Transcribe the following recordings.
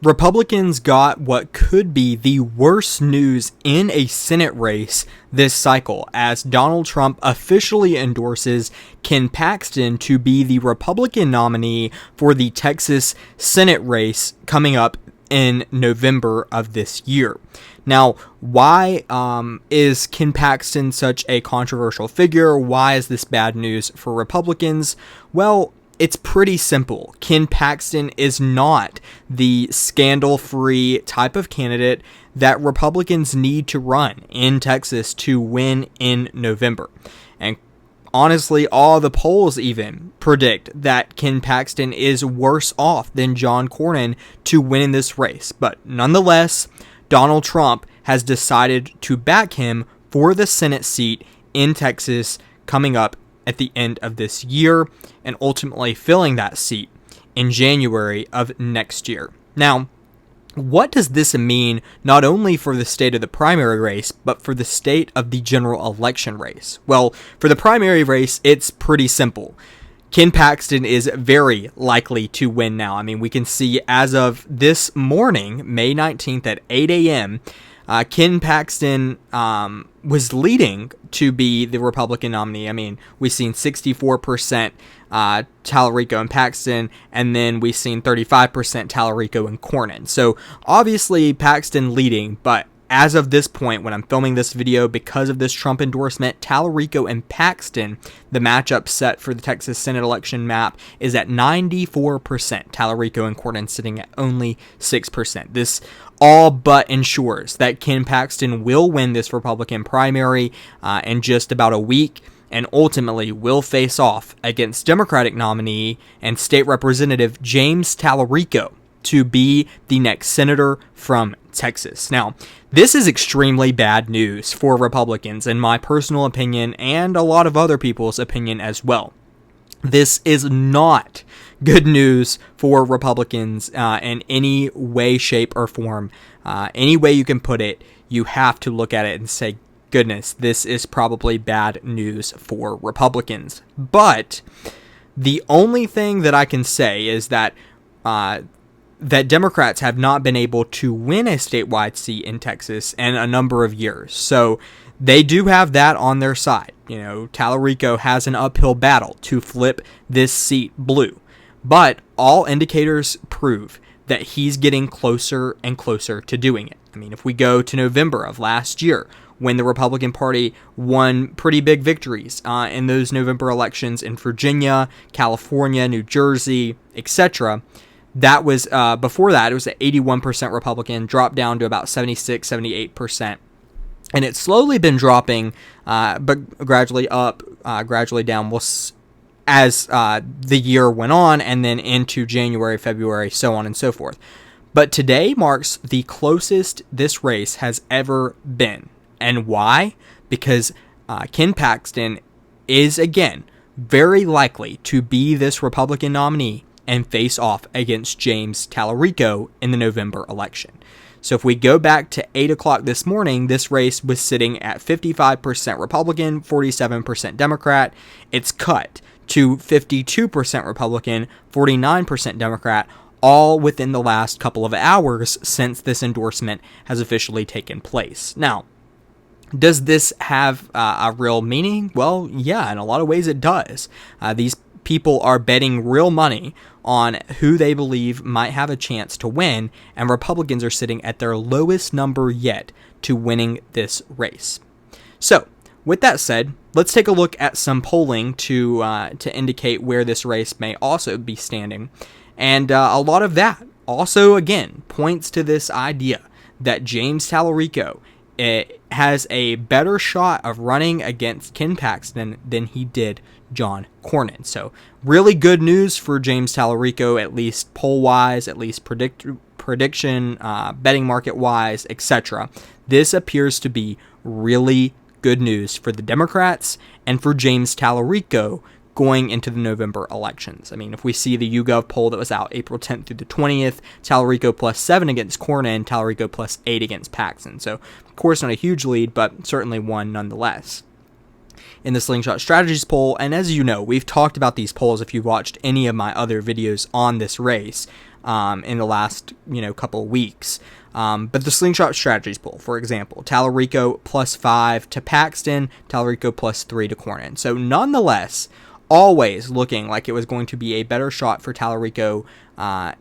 Republicans got what could be the worst news in a Senate race this cycle, as Donald Trump officially endorses Ken Paxton to be the Republican nominee for the Texas Senate race coming up in November of this year. Now, why is Ken Paxton such a controversial figure? Why is this bad news for Republicans? Well, it's pretty simple. Ken Paxton is not the scandal-free type of candidate that Republicans need to run in Texas to win in November. And honestly, all the polls even predict that Ken Paxton is worse off than John Cornyn to win in this race. But nonetheless, Donald Trump has decided to back him for the Senate seat in Texas coming up at the end of this year, and ultimately filling that seat in January of next year. Now, what does this mean not only for the state of the primary race, but for the state of the general election race? Well, for the primary race, it's pretty simple. Ken Paxton is very likely to win now. I mean, we can see as of this morning, May 19th at 8 a.m., Ken Paxton was leading to be the Republican nominee. I mean, we've seen 64% Tallarico and Paxton, and then we've seen 35% Tallarico and Cornyn. So obviously Paxton leading, but as of this point, when I'm filming this video, because of this Trump endorsement, Tallarico and Paxton, the matchup set for the Texas Senate election map, is at 94%. Tallarico and Cornyn sitting at only 6%. This all but ensures that Ken Paxton will win this Republican primary in just about a week, and ultimately will face off against Democratic nominee and state representative James Tallarico to be the next senator from Texas. Now, this is extremely bad news for Republicans, in my personal opinion, and a lot of other people's opinion as well. This is not good news for Republicans in any way, shape, or form. Any way you can put it, you have to look at it and say, goodness, this is probably bad news for Republicans. But the only thing that I can say is that that Democrats have not been able to win a statewide seat in Texas in a number of years. So they do have that on their side. You know, Tallarico has an uphill battle to flip this seat blue. But all indicators prove that he's getting closer and closer to doing it. I mean, if we go to November of last year, when the Republican Party won pretty big victories in those November elections in Virginia, California, New Jersey, etc., that was, before that, it was at 81% Republican, dropped down to about 76, 78%. And it's slowly been dropping, but gradually up, gradually down, as the year went on, and then into January, February, so on and so forth. But today marks the closest this race has ever been. And why? Because Ken Paxton is, again, very likely to be this Republican nominee and face off against James Tallarico in the November election. So if we go back to 8 o'clock this morning, this race was sitting at 55% Republican, 47% Democrat. It's cut to 52% Republican, 49% Democrat, all within the last couple of hours since this endorsement has officially taken place. Now, does this have a real meaning? Well, yeah, in a lot of ways it does. These people are betting real money on who they believe might have a chance to win, and Republicans are sitting at their lowest number yet to winning this race. So, with that said, let's take a look at some polling to indicate where this race may also be standing. And a lot of that also, again, points to this idea that James Tallarico has a better shot of running against Ken Paxton than he did John Cornyn. So really good news for James Tallarico, at least poll-wise, at least prediction, betting market-wise, etc. This appears to be really good news for the Democrats and for James Tallarico going into the November elections. I mean, if we see the YouGov poll that was out April 10th through the 20th, Tallarico +7 against Cornyn, Tallarico +8 against Paxton. So, of course, not a huge lead, but certainly one nonetheless. In the Slingshot Strategies poll, and as you know, we've talked about these polls if you've watched any of my other videos on this race, in the last, couple of weeks. But the slingshot strategies poll, for example, Tallarico +5 to Paxton, Tallarico +3 to Cornyn. So nonetheless, always looking like it was going to be a better shot for Tallarico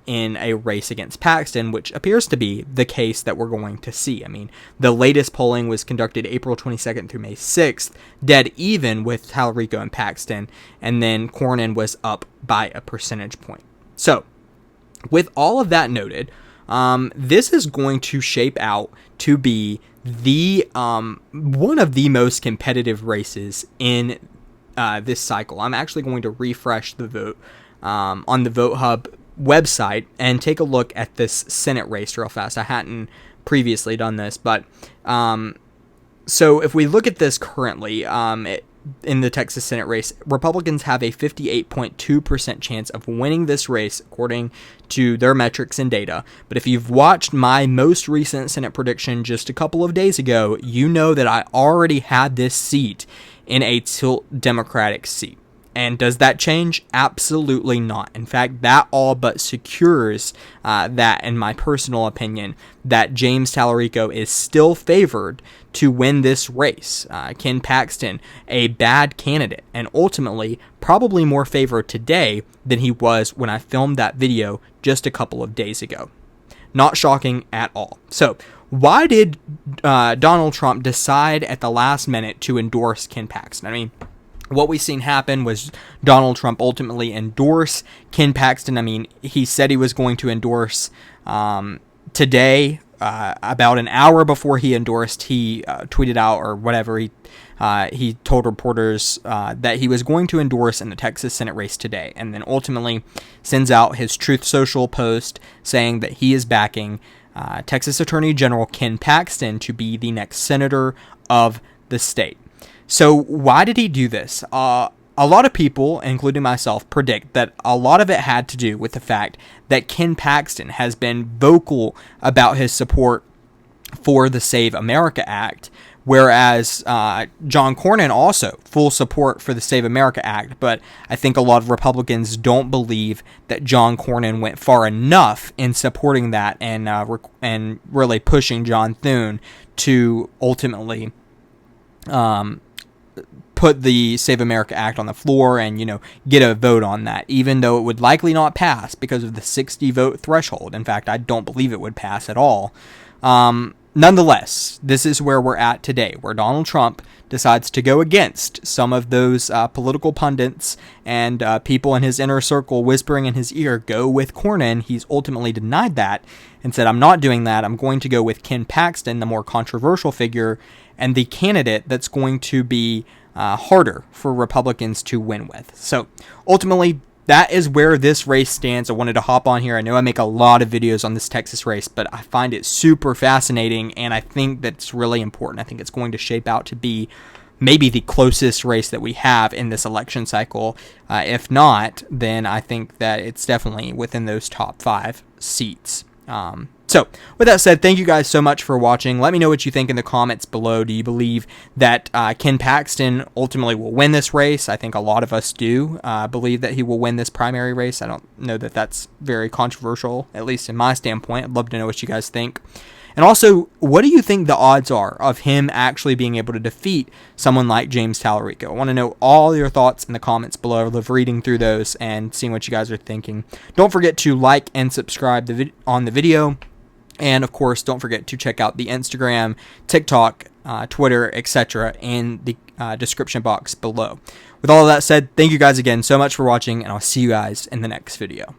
in a race against Paxton, which appears to be the case that we're going to see. I mean, the latest polling was conducted April 22nd through May 6th, dead even with Tallarico and Paxton, and then Cornyn was up by a percentage point. So, with all of that noted, this is going to shape out to be the one of the most competitive races in this cycle. I'm actually going to refresh the vote on the Vote Hub website and take a look at this Senate race real fast. I hadn't previously done this, but so if we look at this currently, in the Texas Senate race, Republicans have a 58.2% chance of winning this race according to their metrics and data. But if you've watched my most recent Senate prediction just a couple of days ago, you know that I already had this seat in a tilt Democratic seat. And does that change? Absolutely not. In fact, that all but secures that, in my personal opinion, that James Tallarico is still favored to win this race. Ken Paxton, a bad candidate, and ultimately probably more favored today than he was when I filmed that video just a couple of days ago. Not shocking at all. So, why did Donald Trump decide at the last minute to endorse Ken Paxton? I mean, what we've seen happen was Donald Trump ultimately endorse Ken Paxton. I mean, he said he was going to endorse today. About an hour before he endorsed, he tweeted out or whatever. He told reporters that he was going to endorse in the Texas Senate race today, and then ultimately sends out his Truth Social post saying that he is backing Texas Attorney General Ken Paxton to be the next senator of the state. So why did he do this? A lot of people, including myself, predict that a lot of it had to do with the fact that Ken Paxton has been vocal about his support for the Save America Act, whereas John Cornyn also full support for the Save America Act, but I think a lot of Republicans don't believe that John Cornyn went far enough in supporting that and really pushing John Thune to ultimately put the Save America Act on the floor and, get a vote on that, even though it would likely not pass because of the 60 vote threshold. In fact, I don't believe it would pass at all. Nonetheless, this is where we're at today, where Donald Trump decides to go against some of those political pundits and people in his inner circle whispering in his ear, go with Cornyn. He's ultimately denied that and said, I'm not doing that. I'm going to go with Ken Paxton, the more controversial figure, and the candidate that's going to be harder for Republicans to win with. So ultimately, that is where this race stands. I wanted to hop on here. I know I make a lot of videos on this Texas race, but I find it super fascinating, and I think that's really important. I think it's going to shape out to be maybe the closest race that we have in this election cycle. If not, then I think that it's definitely within those top 5 seats. So, with that said, thank you guys so much for watching. Let me know what you think in the comments below. Do you believe that Ken Paxton ultimately will win this race? I think a lot of us do believe that he will win this primary race. I don't know that that's very controversial, at least in my standpoint. I'd love to know what you guys think. And also, what do you think the odds are of him actually being able to defeat someone like James Tallarico? I want to know all your thoughts in the comments below. I love reading through those and seeing what you guys are thinking. Don't forget to like and subscribe on the video. And, of course, don't forget to check out the Instagram, TikTok, Twitter, etc. in the description box below. With all of that said, thank you guys again so much for watching, and I'll see you guys in the next video.